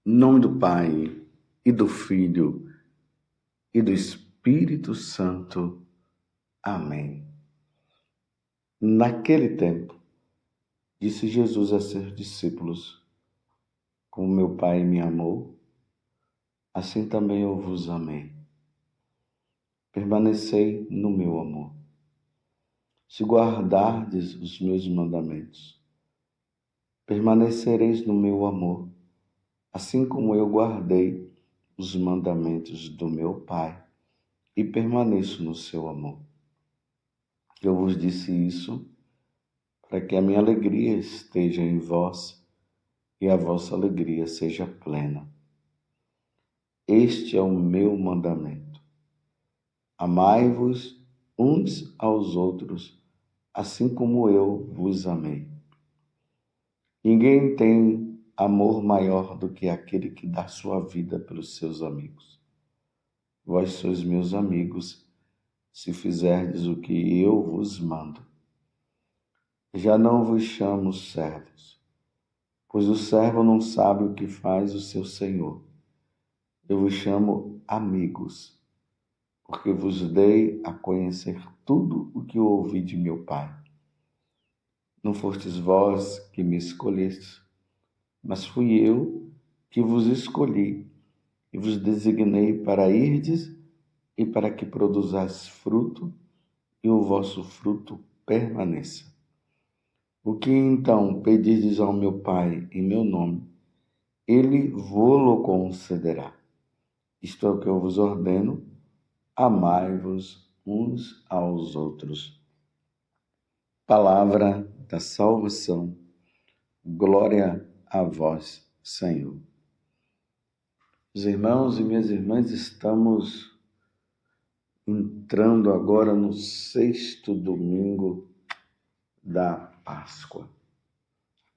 Em nome do Pai, e do Filho, e do Espírito Santo. Amém. Naquele tempo, disse Jesus a seus discípulos: como meu Pai me amou, assim também eu vos amei. Permanecei no meu amor. Se guardardes os meus mandamentos, permanecereis no meu amor, assim como eu guardei os mandamentos do meu Pai e permaneço no seu amor. Eu vos disse isso para que a minha alegria esteja em vós e a vossa alegria seja plena. Este é o meu mandamento: amai-vos uns aos outros, assim como eu vos amei. Ninguém tem amor maior do que aquele que dá sua vida pelos seus amigos. Vós sois meus amigos, se fizerdes o que eu vos mando. Já não vos chamo servos, pois o servo não sabe o que faz o seu senhor. Eu vos chamo amigos, porque vos dei a conhecer tudo o que eu ouvi de meu Pai. Não fostes vós que me escolhestes, mas fui eu que vos escolhi e vos designei para irdes e para que produzais fruto e o vosso fruto permaneça. O que então pedirdes ao meu Pai em meu nome, ele vô-lo concederá. Isto é o que eu vos ordeno: amai-vos uns aos outros. Palavra da salvação. Glória a vós, Senhor. Meus irmãos e minhas irmãs, estamos entrando agora no 6º domingo da Páscoa.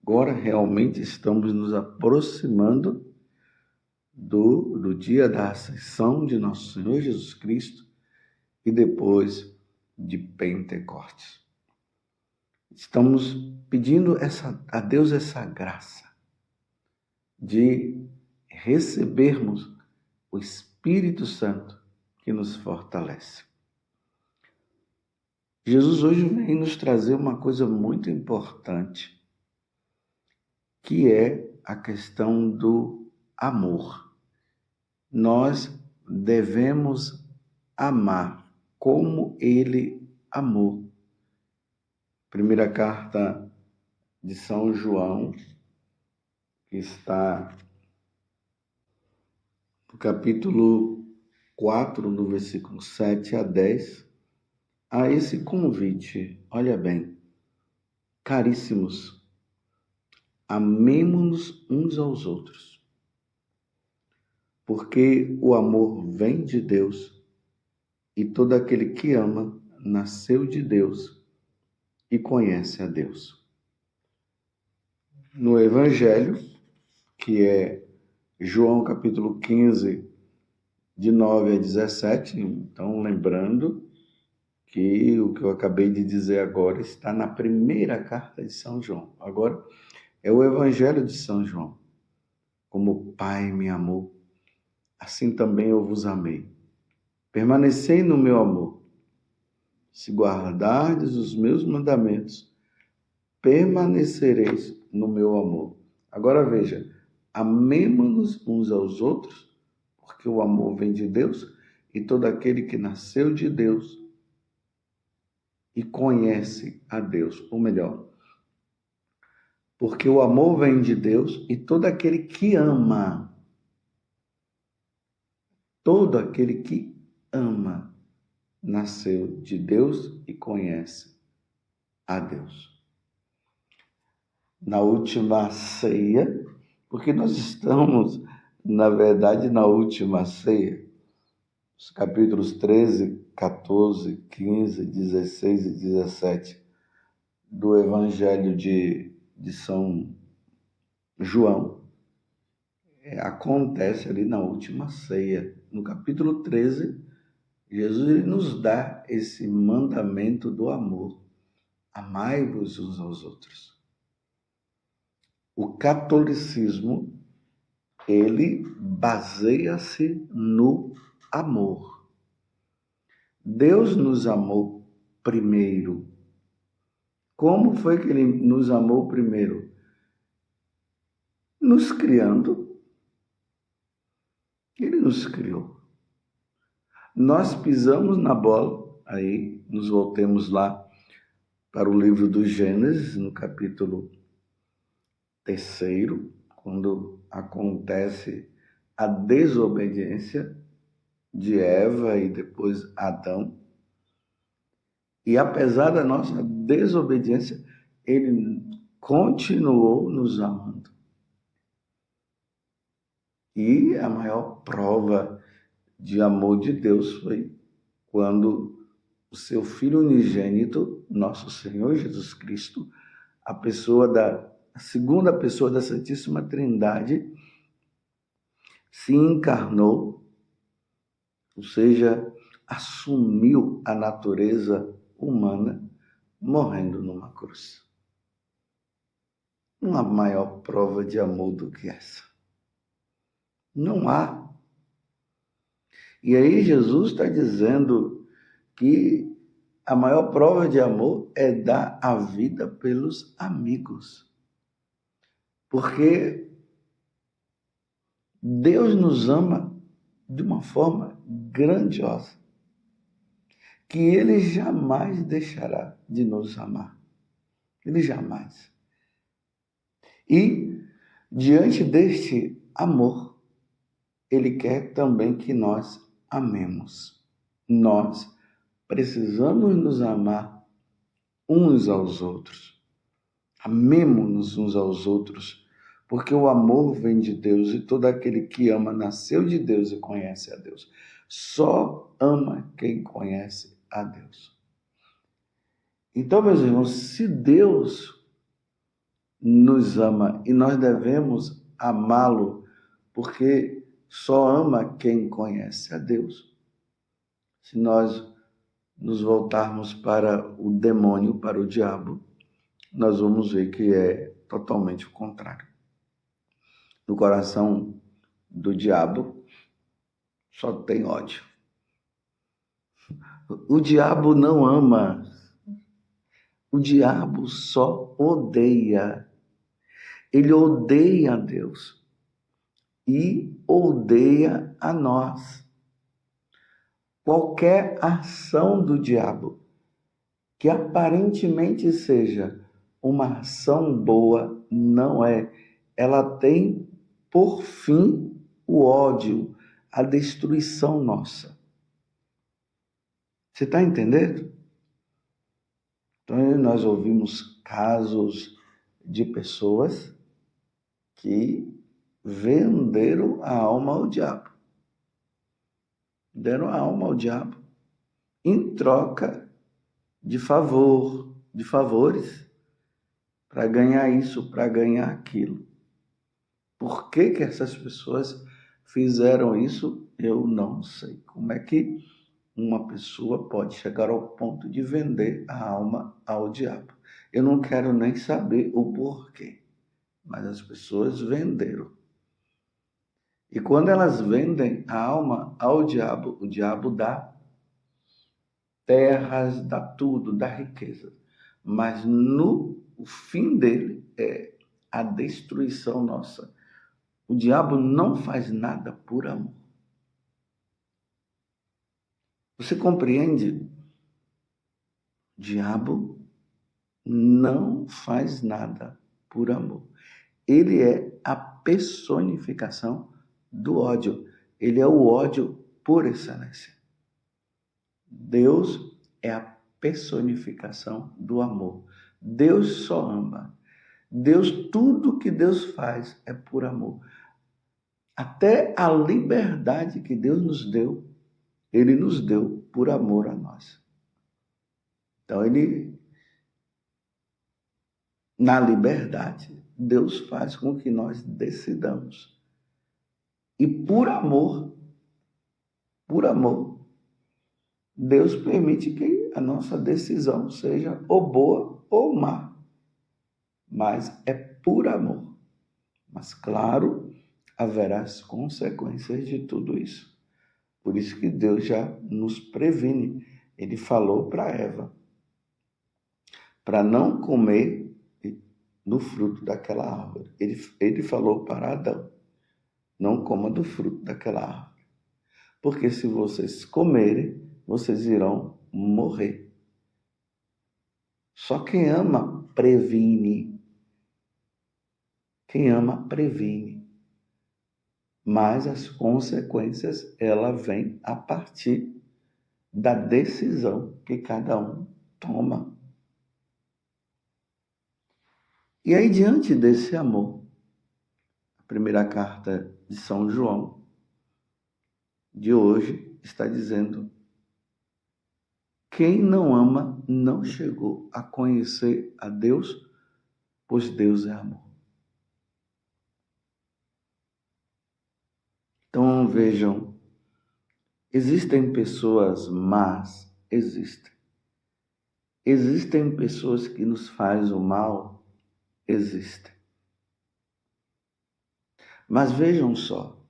Agora realmente estamos nos aproximando do dia da ascensão de nosso Senhor Jesus Cristo e depois de Pentecostes. Estamos pedindo a Deus essa graça de recebermos o Espírito Santo que nos fortalece. Jesus hoje vem nos trazer uma coisa muito importante, que é a questão do amor. Nós devemos amar como Ele amou. Primeira carta de São João, que está no capítulo 4, no versículo 7 a 10, a esse convite. Olha bem: caríssimos, amemo-nos uns aos outros, porque o amor vem de Deus, e todo aquele que ama nasceu de Deus e conhece a Deus. No Evangelho, que é João capítulo 15, de 9 a 17, então lembrando que o que eu acabei de dizer agora está na primeira carta de São João. Agora é o Evangelho de São João. Como o Pai me amou, assim também eu vos amei. Permanecei no meu amor. Se guardardes os meus mandamentos, permanecereis no meu amor. Agora veja: amemo-nos uns aos outros, porque o amor vem de Deus, e todo aquele que nasceu de Deus e conhece a Deus, ou melhor, porque o amor vem de Deus e todo aquele que ama, nasceu de Deus e conhece a Deus. Na última ceia, porque nós estamos, na verdade, na última ceia, os capítulos 13, 14, 15, 16 e 17 do Evangelho de São João, acontece ali na última ceia. No capítulo 13, Jesus nos dá esse mandamento do amor: amai-vos uns aos outros. O catolicismo ele baseia-se no amor. Deus nos amou primeiro. Como foi que ele nos amou primeiro? Nos criando. Ele nos criou. Nós pisamos na bola, aí nos voltemos lá para o livro do Gênesis, no capítulo 3, quando acontece a desobediência de Eva e depois Adão. E apesar da nossa desobediência, ele continuou nos amando. E a maior prova de amor de Deus foi quando o seu Filho unigênito, nosso Senhor Jesus Cristo, a segunda pessoa da Santíssima Trindade, se encarnou, ou seja, assumiu a natureza humana, morrendo numa cruz. Não há maior prova de amor do que essa. Não há. E aí Jesus está dizendo que a maior prova de amor é dar a vida pelos amigos. Porque Deus nos ama de uma forma grandiosa, que Ele jamais deixará de nos amar. Ele jamais. E, diante deste amor, Ele quer também que nós amemos. Nós precisamos nos amar uns aos outros. Amemo-nos uns aos outros, porque o amor vem de Deus e todo aquele que ama nasceu de Deus e conhece a Deus. Só ama quem conhece a Deus. Então, meus irmãos, se Deus nos ama e nós devemos amá-lo, porque só ama quem conhece a Deus. Se nós nos voltarmos para o demônio, para o diabo, nós vamos ver que é totalmente o contrário. No coração do diabo só tem ódio. O diabo não ama. O diabo só odeia. Ele odeia a Deus e odeia a nós. Qualquer ação do diabo que aparentemente seja uma ação boa, não é. Ela tem por fim o ódio, a destruição nossa. Você está entendendo? Então, nós ouvimos casos de pessoas que venderam a alma ao diabo. Deram a alma ao diabo em troca de favores, para ganhar isso, para ganhar aquilo. Por que essas pessoas fizeram isso? Eu não sei. Como é que uma pessoa pode chegar ao ponto de vender a alma ao diabo? Eu não quero nem saber o porquê, mas as pessoas venderam. E quando elas vendem a alma ao diabo, o diabo dá terras, dá tudo, dá riqueza. Mas o fim dele é a destruição nossa. O diabo não faz nada por amor. Você compreende? O diabo não faz nada por amor. Ele é a personificação do ódio. Ele é o ódio por excelência. Deus é a personificação do amor. Deus só ama. Deus, tudo que Deus faz é por amor. Até a liberdade que Deus nos deu, Ele nos deu por amor a nós. Então, na liberdade, Deus faz com que nós decidamos. E por amor, Deus permite que a nossa decisão seja ou boa ou má. Mas é por amor. Mas, claro, haverá as consequências de tudo isso. Por isso que Deus já nos previne. Ele falou para Eva para não comer do fruto daquela árvore. Ele falou para Adão, não coma do fruto daquela árvore. Porque se vocês comerem, vocês irão morrer. Só quem ama previne. Quem ama previne. Mas as consequências, ela vem a partir da decisão que cada um toma. E aí, diante desse amor, a primeira carta de São João, de hoje, está dizendo: quem não ama não chegou a conhecer a Deus, pois Deus é amor. Então vejam, existem pessoas más, existem. Existem pessoas que nos fazem o mal, existem. Mas vejam só,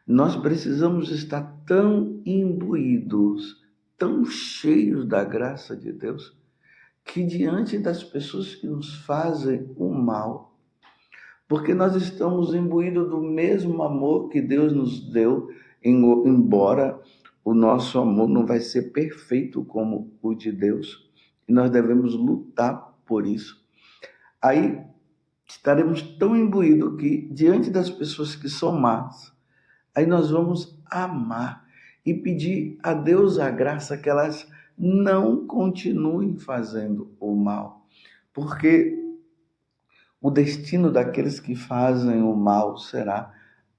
nós precisamos estar tão imbuídos, tão cheios da graça de Deus, que diante das pessoas que nos fazem o mal, porque nós estamos imbuídos do mesmo amor que Deus nos deu, embora o nosso amor não vai ser perfeito como o de Deus, e nós devemos lutar por isso. Aí estaremos tão imbuídos que, diante das pessoas que são más, aí nós vamos amar e pedir a Deus a graça que elas não continuem fazendo o mal, porque o destino daqueles que fazem o mal será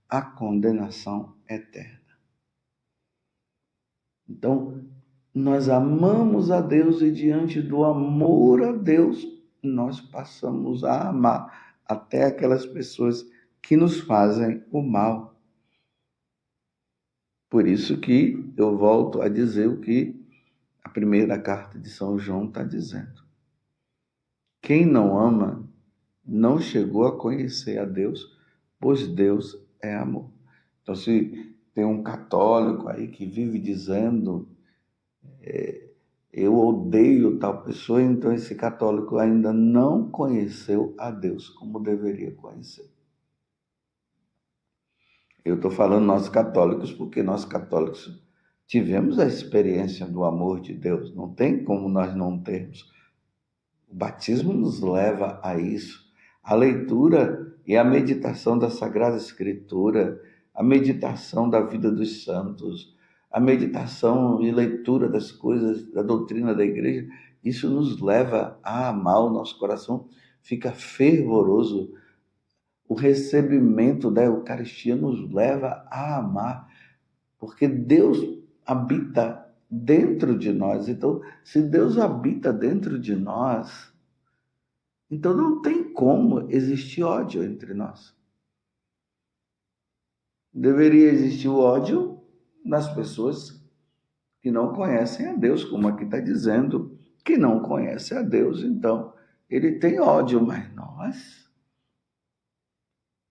a condenação eterna. Então, nós amamos a Deus e diante do amor a Deus, nós passamos a amar até aquelas pessoas que nos fazem o mal. Por isso que eu volto a dizer o que a primeira carta de São João está dizendo. Quem não ama não chegou a conhecer a Deus, pois Deus é amor. Então, se tem um católico aí que vive dizendo eu odeio tal pessoa, então esse católico ainda não conheceu a Deus como deveria conhecer. Eu estou falando nós católicos porque nós católicos tivemos a experiência do amor de Deus. Não tem como nós não termos. O batismo nos leva a isso. A leitura e a meditação da Sagrada Escritura, a meditação da vida dos santos, a meditação e leitura das coisas, da doutrina da igreja, isso nos leva a amar, o nosso coração fica fervoroso. O recebimento da Eucaristia nos leva a amar, porque Deus habita dentro de nós. Então, se Deus habita dentro de nós, então não tem como existir ódio entre nós. Deveria existir o ódio nas pessoas que não conhecem a Deus, como aqui está dizendo, que não conhece a Deus, então ele tem ódio, mas nós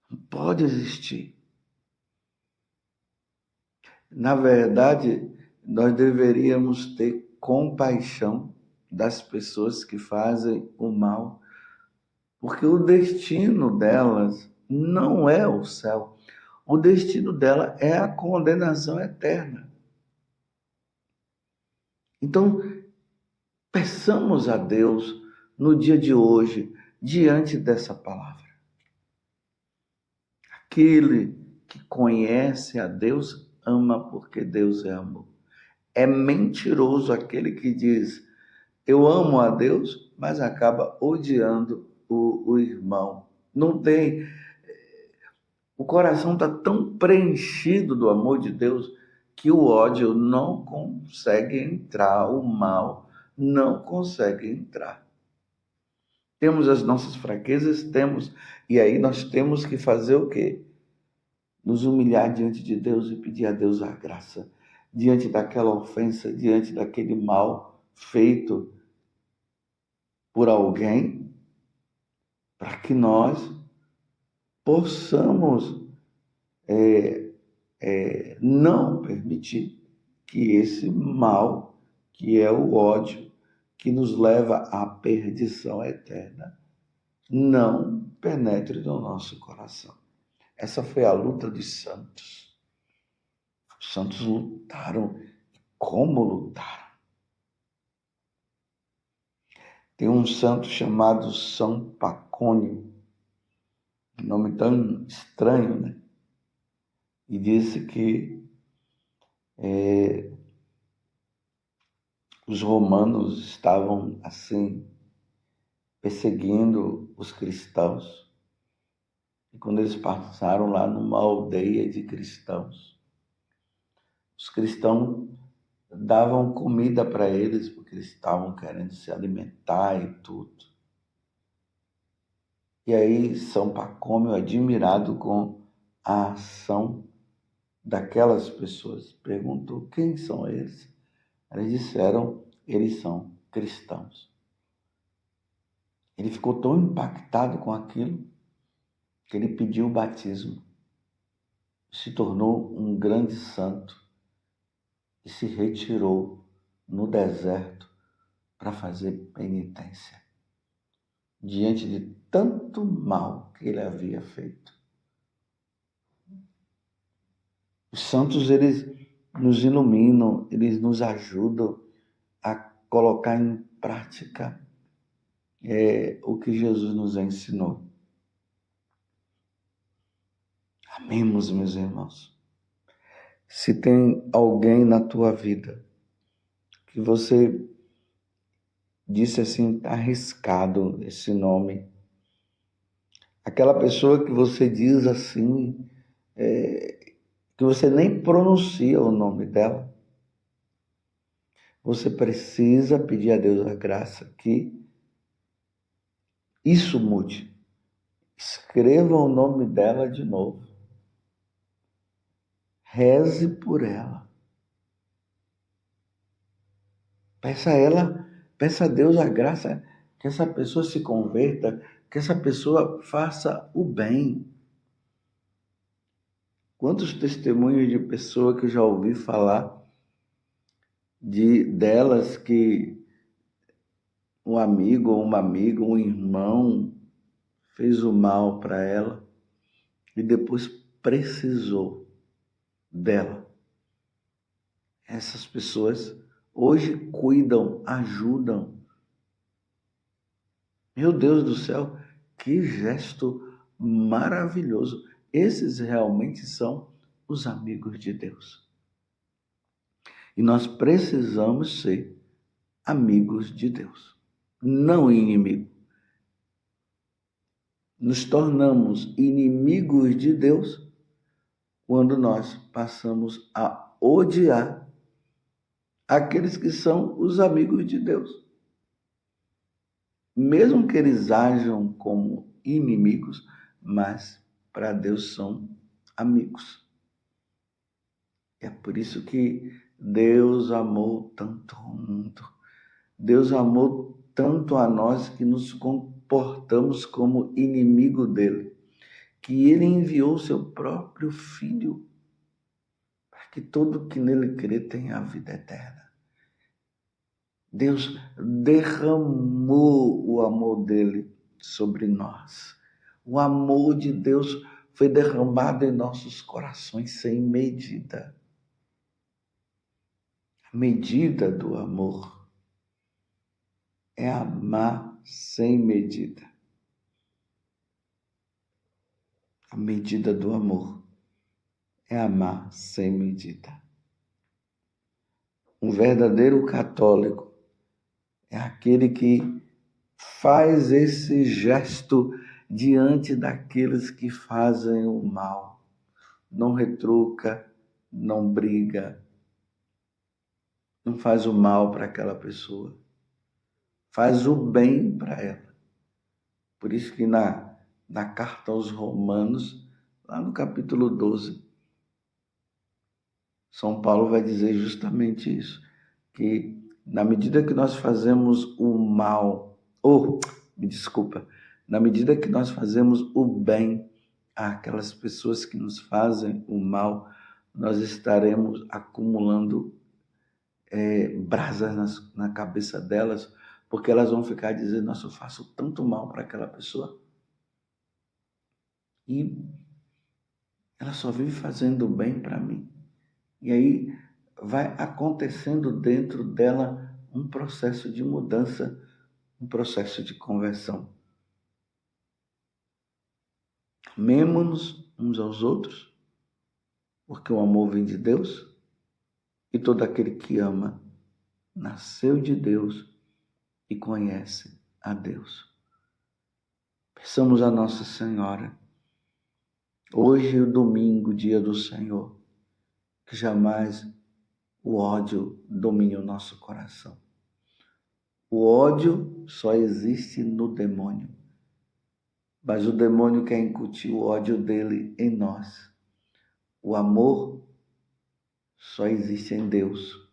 não pode existir. Na verdade, nós deveríamos ter compaixão das pessoas que fazem o mal, porque o destino delas não é o céu. O destino dela é a condenação eterna. Então, peçamos a Deus no dia de hoje, diante dessa palavra. Aquele que conhece a Deus ama porque Deus é amor. É mentiroso aquele que diz, eu amo a Deus, mas acaba odiando o irmão. Não tem. O coração está tão preenchido do amor de Deus que o ódio não consegue entrar, o mal não consegue entrar. Temos as nossas fraquezas, temos, e aí nós temos que fazer o quê? Nos humilhar diante de Deus e pedir a Deus a graça, diante daquela ofensa, diante daquele mal feito por alguém, para que nós possamos não permitir que esse mal, que é o ódio, que nos leva à perdição eterna, não penetre no nosso coração. Essa foi a luta dos santos. Os santos lutaram. Como lutaram? Tem um santo chamado São Pacônio, nome tão estranho, né? E disse que os romanos estavam assim perseguindo os cristãos. E quando eles passaram lá numa aldeia de cristãos, os cristãos davam comida para eles, porque eles estavam querendo se alimentar e tudo. E aí São Pacômio, admirado com a ação daquelas pessoas, perguntou: quem são eles? Eles disseram: eles são cristãos. Ele ficou tão impactado com aquilo que ele pediu o batismo. Se tornou um grande santo e se retirou no deserto para fazer penitência diante de tanto mal que ele havia feito. Os santos, eles nos iluminam, eles nos ajudam a colocar em prática o que Jesus nos ensinou. Amemos, meus irmãos. Se tem alguém na tua vida que você disse assim, arriscado esse nome, aquela pessoa que você diz assim, que você nem pronuncia o nome dela, você precisa pedir a Deus a graça que isso mude. Escreva o nome dela de novo. Reze por ela. Peça a Deus a graça que essa pessoa se converta, que essa pessoa faça o bem. Quantos testemunhos de pessoa que eu já ouvi falar delas que um amigo ou uma amiga, um irmão fez o mal para ela e depois precisou dela. Essas pessoas hoje cuidam, ajudam. Meu Deus do céu, que gesto maravilhoso. Esses realmente são os amigos de Deus. E nós precisamos ser amigos de Deus, não inimigos. Nos tornamos inimigos de Deus quando nós passamos a odiar aqueles que são os amigos de Deus. Mesmo que eles ajam como inimigos, mas para Deus são amigos. É por isso que Deus amou tanto o mundo. Deus amou tanto a nós que nos comportamos como inimigo dele, que ele enviou seu próprio Filho para que todo que nele crê tenha a vida eterna. Deus derramou o amor dele sobre nós. O amor de Deus foi derramado em nossos corações sem medida. A medida do amor é amar sem medida. A medida do amor é amar sem medida. Um verdadeiro católico é aquele que faz esse gesto diante daqueles que fazem o mal. Não retruca, não briga, não faz o mal para aquela pessoa. Faz o bem para ela. Por isso que na carta aos Romanos, lá no capítulo 12, São Paulo vai dizer justamente isso, que na medida que nós fazemos o mal, na medida que nós fazemos o bem àquelas pessoas que nos fazem o mal, nós estaremos acumulando brasas na cabeça delas, porque elas vão ficar dizendo: nossa, eu faço tanto mal para aquela pessoa e ela só vive fazendo bem para mim. E aí vai acontecendo dentro dela um processo de mudança, um processo de conversão. Amemo-nos uns aos outros, porque o amor vem de Deus, e todo aquele que ama nasceu de Deus e conhece a Deus. Peçamos a Nossa Senhora, hoje é o domingo, dia do Senhor, que jamais o ódio domine o nosso coração. O ódio só existe no demônio, mas o demônio quer incutir o ódio dele em nós. O amor só existe em Deus,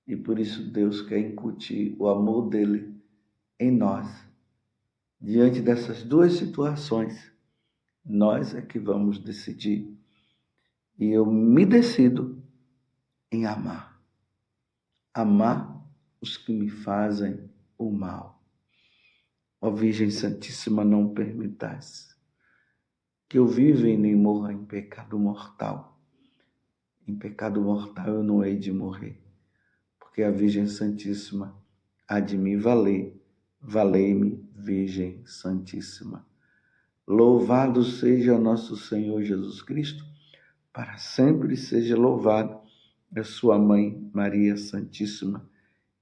e por isso Deus quer incutir o amor dele em nós. Diante dessas duas situações, nós é que vamos decidir. E eu me decido em amar. Amar os que me fazem o mal. Ó Virgem Santíssima, não permitais que eu viva e nem morra em pecado mortal. Em pecado mortal eu não hei de morrer, porque a Virgem Santíssima há de me valer. Valei-me, Virgem Santíssima. Louvado seja nosso Senhor Jesus Cristo, para sempre seja louvado a sua Mãe, Maria Santíssima,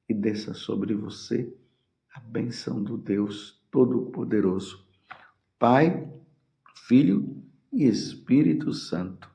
e desça sobre você a bênção do Deus Todo-Poderoso, Pai, Filho e Espírito Santo.